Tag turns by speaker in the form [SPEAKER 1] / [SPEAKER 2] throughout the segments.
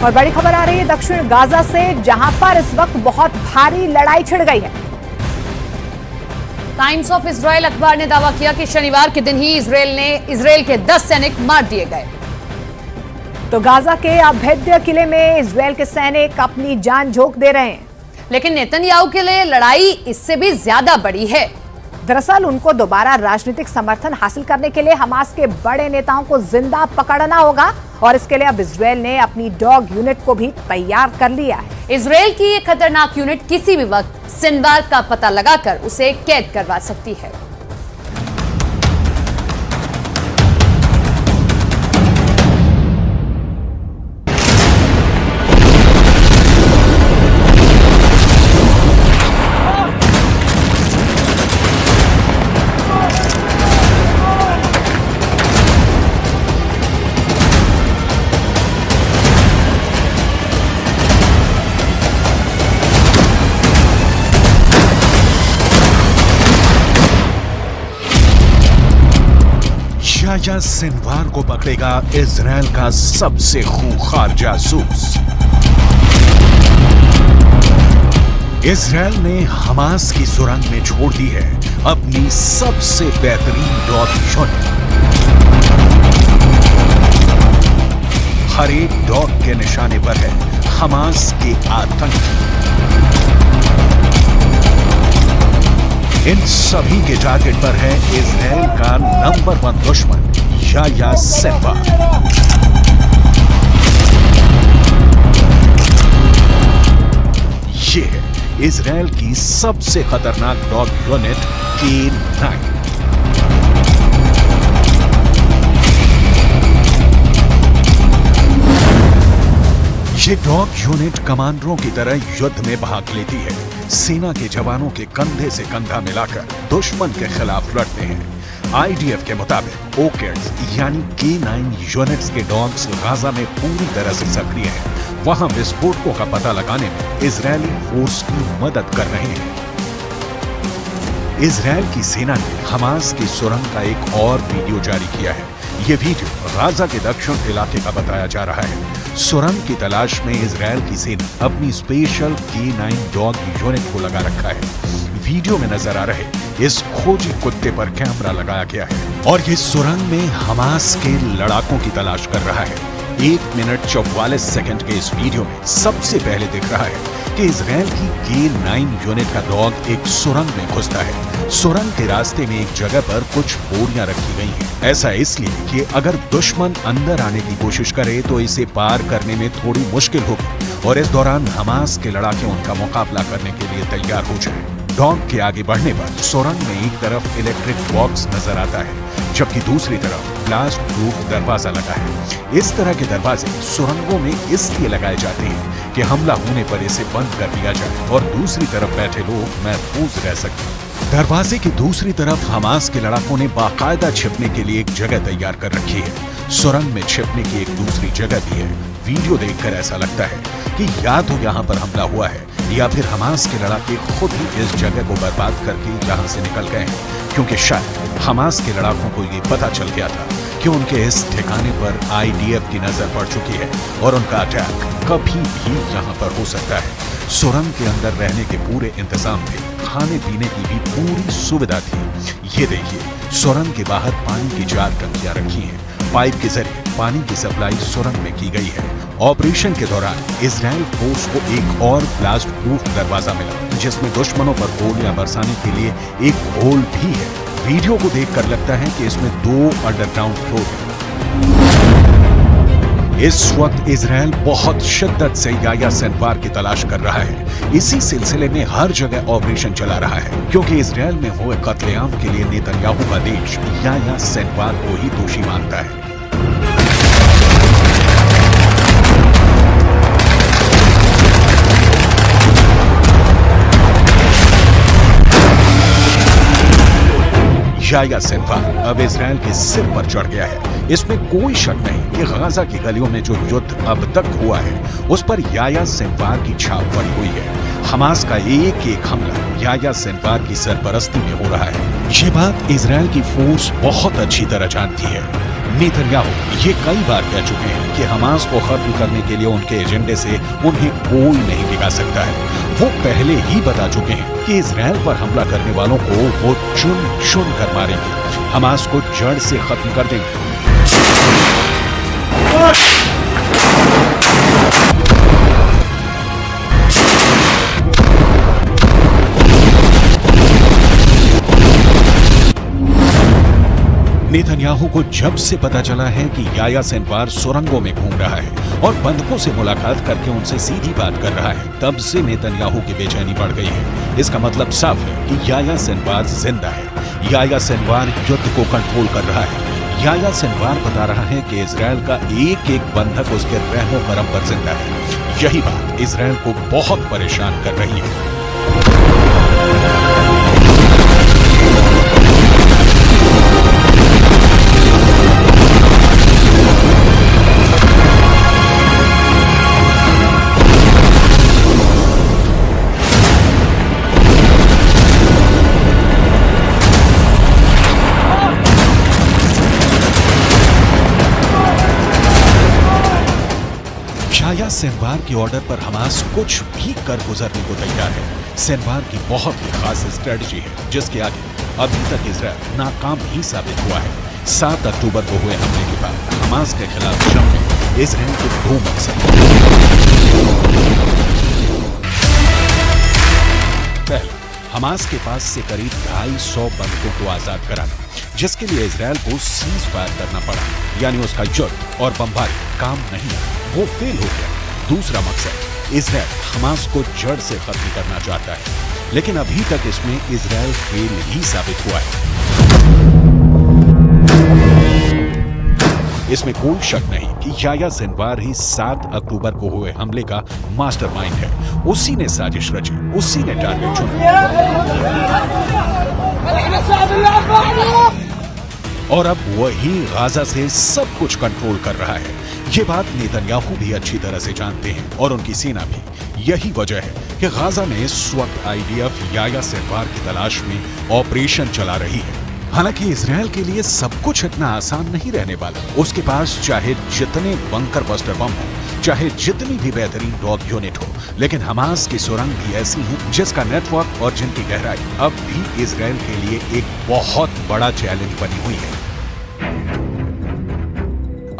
[SPEAKER 1] और बड़ी खबर आ रही है दक्षिण गाजा से, जहां पर इस वक्त बहुत भारी लड़ाई छिड़ गई है।
[SPEAKER 2] टाइम्स ऑफ इजराइल अखबार ने दावा किया कि शनिवार के दिन ही इजराइल के 10 सैनिक मार दिए गए।
[SPEAKER 1] तो गाजा के अभेद्य किले में इजराइल के सैनिक अपनी जान झोंक दे रहे हैं,
[SPEAKER 2] लेकिन नेतन्याहू के लिए लड़ाई इससे भी ज्यादा बड़ी है।
[SPEAKER 1] दरअसल उनको दोबारा राजनीतिक समर्थन हासिल करने के लिए हमास के बड़े नेताओं को जिंदा पकड़ना होगा और इसके लिए अब इजराइल ने अपनी डॉग यूनिट को भी तैयार कर लिया है।
[SPEAKER 2] इजराइल की ये खतरनाक यूनिट किसी भी वक्त सिनवार का पता लगाकर उसे कैद करवा सकती है।
[SPEAKER 3] याह्या सिनवार को पकड़ेगा इजराइल का सबसे खूंखार जासूस। इजराइल ने हमास की सुरंग में छोड़ दी है अपनी सबसे बेहतरीन डॉग यूनिट। हर एक डॉग के निशाने पर है हमास के आतंकी। इन सभी के टारगेट पर है इजराइल का नंबर 1 दुश्मन याह्या सिनवार। ये है इजराइल की सबसे खतरनाक डॉग यूनिट K9। ये डॉग यूनिट कमांडरों की तरह युद्ध में भाग लेती है। सेना के जवानों के कंधे से कंधा मिलाकर दुश्मन के खिलाफ लड़ते हैं। आईडीएफ के मुताबिक ओकेड्स यानी K9 यूनिट्स के डॉग्स गाजा में पूरी तरह से सक्रिय हैं। वहां विस्फोटकों का पता लगाने में इजरायली फोर्स की मदद कर रहे हैं। इजरायल की सेना ने हमास की सुरंग का एक और वीडियो जारी किया है। ये वीडियो गाजा के दक्षिण इलाके का बताया जा रहा है। सुरंग की तलाश में इजरायल की सेना अपनी स्पेशल K9 डॉग यूनिट को लगा रखा है। वीडियो में नजर आ रहे इस खोजी कुत्ते पर कैमरा लगाया गया है और ये सुरंग में हमास के लड़ाकों की तलाश कर रहा है। 1 मिनट 44 सेकंड के इस वीडियो में सबसे पहले दिख रहा है कि इजरायल की K9 यूनिट का डॉग एक सुरंग में घुसता है। सुरंग के रास्ते में एक जगह पर कुछ बोरियां रखी गई हैं। ऐसा इसलिए कि अगर दुश्मन अंदर आने की कोशिश करे तो इसे पार करने में थोड़ी मुश्किल होगी और इस दौरान हमास के लड़ाके उनका मुकाबला करने के लिए तैयार हो जाए। डॉग के आगे बढ़ने पर सुरंग में एक तरफ इलेक्ट्रिक बॉक्स नजर आता है, जबकि दूसरी तरफ ब्लास्ट प्रूफ दरवाजा लगा है। इस तरह के दरवाजे सुरंगों में इसलिए लगाए जाते हैं कि हमला होने पर इसे बंद कर दिया जाए और दूसरी तरफ बैठे लोग महफूज रह सकें। दरवाजे की दूसरी तरफ हमास के लड़ाकों ने बाकायदा छिपने के लिए एक जगह तैयार कर रखी है। सुरंग में छिपने की एक दूसरी जगह भी है। वीडियो देखकर ऐसा लगता है कि या तो यहाँ पर हमला हुआ है या फिर हमास के लड़ाके खुद ही इस जगह को बर्बाद करके यहाँ से निकल गए हैं, क्योंकि शायद हमास के लड़ाकों को ये पता चल गया था कि उनके इस ठिकाने पर आईडीएफ की नजर पड़ चुकी है और उनका अटैक कभी भी यहाँ पर हो सकता है। सुरंग के अंदर रहने के पूरे इंतजाम थे, खाने पीने की भी पूरी सुविधा थी। ये देखिए, सुरंग के बाहर पानी की 4 टंकियां रखी हैं। पाइप के जरिए पानी की सप्लाई सुरंग में की गई है। ऑपरेशन के दौरान इजरायल फोर्स को एक और ब्लास्ट प्रूफ दरवाजा मिला, जिसमें दुश्मनों पर गोलियां बरसाने के लिए एक होल भी है। वीडियो को देखकर लगता है कि इसमें 2 अंडरग्राउंड फ्लोर है। इस वक्त इजरायल बहुत शिद्दत से याह्या सिनवार की तलाश कर रहा है। इसी सिलसिले में हर जगह ऑपरेशन चला रहा है, क्योंकि इजरायल में हुए कत्लेआम के लिए नेतन्याहू का देश याह्या सिनवार को ही दोषी मानता है। याह्या सिनवार अब इजरायल के सिर पर चढ़ गया है। इसमें कोई शक नहीं कि गाजा की गलियों में जो युद्ध अब तक हुआ है उस पर याह्या सिनवार की छाप पड़ी हुई है। हमास का एक एक हमला याह्या सिनवार की सरपरस्ती में हो रहा है। ये बात इजरायल की फोर्स बहुत अच्छी तरह जानती है। नेतन्याहू ये कई बार कह चुके हैं कि हमास को खत्म करने के लिए उनके एजेंडे से उन्हें कोई नहीं टिका सकता है। वो पहले ही बता चुके हैं कि इजराइल पर हमला करने वालों को वो चुन चुन कर मारेंगे, हमास को जड़ से खत्म कर देंगे। नेतन्याहू को जब से पता चला है कि याया सिनवार सुरंगों में घूम रहा है और बंधकों से मुलाकात करके उनसे सीधी बात कर रहा है, तब से नेतन्याहू की बेचैनी बढ़ गई है। इसका मतलब साफ है कि याया सिनवार जिंदा है। याया सिनवार युद्ध को कंट्रोल कर रहा है। याया सिनवार बता रहा है कि इजराइल का एक एक बंधक उसके रहमो करम पर जिंदा है। यही बात इजराइल को बहुत परेशान कर रही है। याया सिनवार के ऑर्डर पर हमास कुछ भी कर गुजरने को तैयार है। सिनवार की बहुत ही खास स्ट्रेटजी है जिसके आगे अभी तक इजराइल नाकाम ही साबित हुआ है। 7 अक्टूबर को हुए हमले के बाद हमास के खिलाफ जंग में इजराइल के 2 मकसद। पहला, हमास के पास से करीब 250 बंधकों को आजाद कराना, जिसके लिए इजराइल को सीज फायर करना पड़ा, यानी उसका युद्ध और बमबारी काम नहीं, वो फेल हो गया। दूसरा मकसद, इजराइल हमास को जड़ से खत्म करना चाहता है, लेकिन अभी तक इसमें इजराइल फेल ही साबित हुआ है। इसमें कोई शक नहीं कि याया सिनवार ही 7 अक्टूबर को हुए हमले का मास्टरमाइंड है। उसी ने साजिश रची, उसी ने टारगेट चुना और अब वही गाजा से सब कुछ कंट्रोल कर रहा है। ये बात नेतन्याहू भी अच्छी तरह से जानते हैं और उनकी सेना भी। यही वजह है कि गाजा में इस वक्त आईडीएफ याया सिनवार की तलाश में ऑपरेशन चला रही है। हालांकि इजराइल के लिए सब कुछ इतना आसान नहीं रहने वाला। उसके पास चाहे जितने बंकर बस्टर बम हो, चाहे जितनी भी बेहतरीन डॉग यूनिट हो, लेकिन हमास की सुरंग भी ऐसी है जिसका नेटवर्क और जिनकी गहराई अब भी इजराइल के लिए एक बहुत बड़ा चैलेंज बनी हुई है।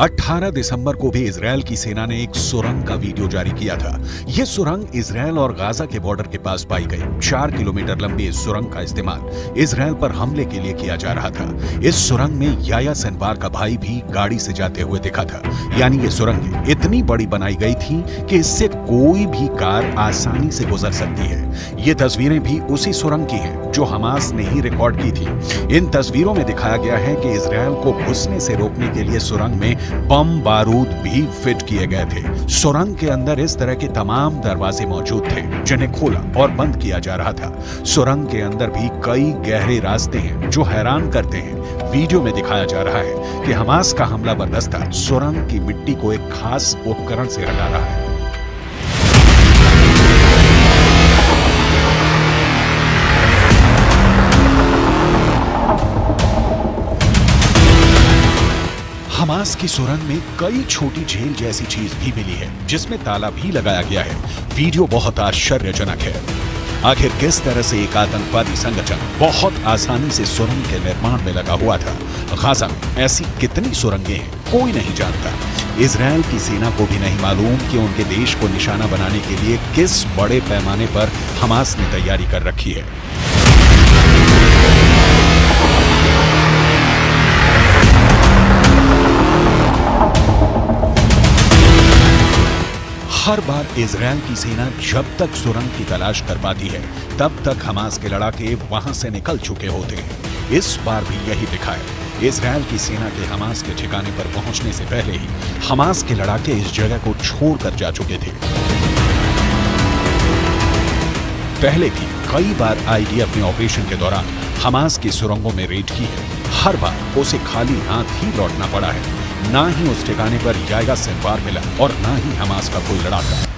[SPEAKER 3] 18 दिसंबर को भी इजराइल की सेना ने एक सुरंग का वीडियो जारी किया था। यह सुरंग इजराइल और गाजा के बॉर्डर के पास पाई गई। 4 किलोमीटर लंबी इस सुरंग का इस्तेमाल इजराइल पर हमले के लिए किया जा रहा था। इस सुरंग में याया सिनवार का भाई भी गाड़ी से जाते हुए दिखा था। यानी ये सुरंग इतनी बड़ी बनाई गई थी कि इससे कोई भी कार आसानी से गुजर सकती है। ये तस्वीरें भी उसी सुरंग की हैं जो हमास ने ही रिकॉर्ड की थी। इन तस्वीरों में दिखाया गया है कि इजराइल को घुसने से रोकने के लिए सुरंग में बम बारूद भी फिट किए गए थे। सुरंग के अंदर इस तरह के तमाम दरवाजे मौजूद थे जिन्हें खोला और बंद किया जा रहा था। सुरंग के अंदर भी कई गहरे रास्ते हैं जो हैरान करते हैं। वीडियो में दिखाया जा रहा है कि हमास का हमलावर दस्ता सुरंग की मिट्टी को एक खास उपकरण से हटा रहा है। हमास की सुरंग में कई छोटी झील जैसी चीज भी मिली है जिसमें ताला भी लगाया गया है। वीडियो बहुत आश्चर्यजनक है। आखिर किस तरह से एक आतंकवादी संगठन बहुत आसानी से सुरंग के निर्माण में लगा हुआ था। गाजा में ऐसी कितनी सुरंगें हैं कोई नहीं जानता। इजराइल की सेना को भी नहीं मालूम कि उनके देश को निशाना बनाने के लिए किस बड़े पैमाने पर हमास ने तैयारी कर रखी है। हर बार इजराइल की सेना जब तक सुरंग की तलाश कर पाती है तब तक हमास के लड़ाके वहां से निकल चुके होते हैं। इस बार भी यही दिखा है। इजराइल की सेना के हमास के ठिकाने पर पहुंचने से पहले ही हमास के लड़ाके इस जगह को छोड़कर जा चुके थे। पहले भी कई बार आईडीएफ ने ऑपरेशन के दौरान हमास की सुरंगों में रेड की है। हर बार उसे खाली हाथ ही लौटना पड़ा है। ना ही उस ठिकाने पर याया सिनवार मिला और ना ही हमास का कोई लड़ाका।